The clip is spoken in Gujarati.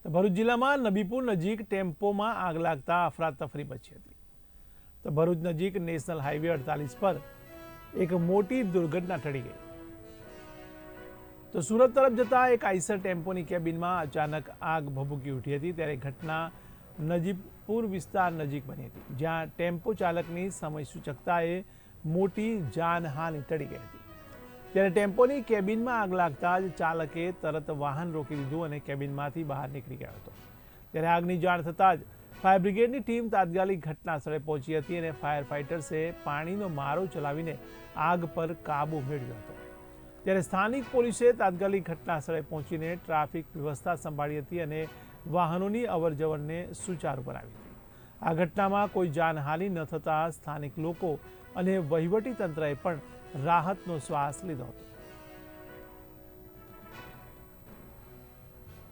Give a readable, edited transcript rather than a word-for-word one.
તો ભરૂચ જિલ્લામાં નબીપુર નજીક ટેમ્પોમાં આગ લાગતા અફરાતફરી મચી હતી। તો ભરૂચ નજીક નેશનલ હાઈવે 48 પર એક મોટી દુર્ઘટના ટળી ગઈ। તો સુરત તરફ જતા એક આઈસર ટેમ્પોની કેબિનમાં અચાનક આગ ભભૂકી ઉઠી હતી। ત્યારે ઘટના નજીપુર વિસ્તાર નજીક બની હતી, જ્યાં ટેમ્પો ચાલકની સમય સૂચકતાએ મોટી જાનહાનિ ટળી ગઈ હતી। ત્યારે ટેમ્પોની કેબિનમાં આગ લાગતા જ ચાલકે તરત વાહન રોકી દીધું અને કેબિનમાંથી બહાર નીકળી ગયો હતો। ત્યારે આગની જાણ થતાં જ ફાયર બ્રિગેડની ટીમ તાત્કાલિક ઘટના સ્થળે પહોંચી હતી અને ફાયર ફાઇટર્સે પાણીનો મારો ચલાવીને આગ પર કાબૂ મેળવ્યો હતો। ત્યારે સ્થાનિક પોલીસે તાત્કાલિક ઘટના સ્થળે પહોંચીને ટ્રાફિક વ્યવસ્થા સંભાળી હતી અને વાહનોની અવરજવરને સુચારુ બનાવી હતી। આ ઘટનામાં કોઈ જાનહાનિ ન થતાં સ્થાનિક લોકો અને વહીવટી તંત્રએ પણ રાહતનો શ્વાસ લીધો હતો।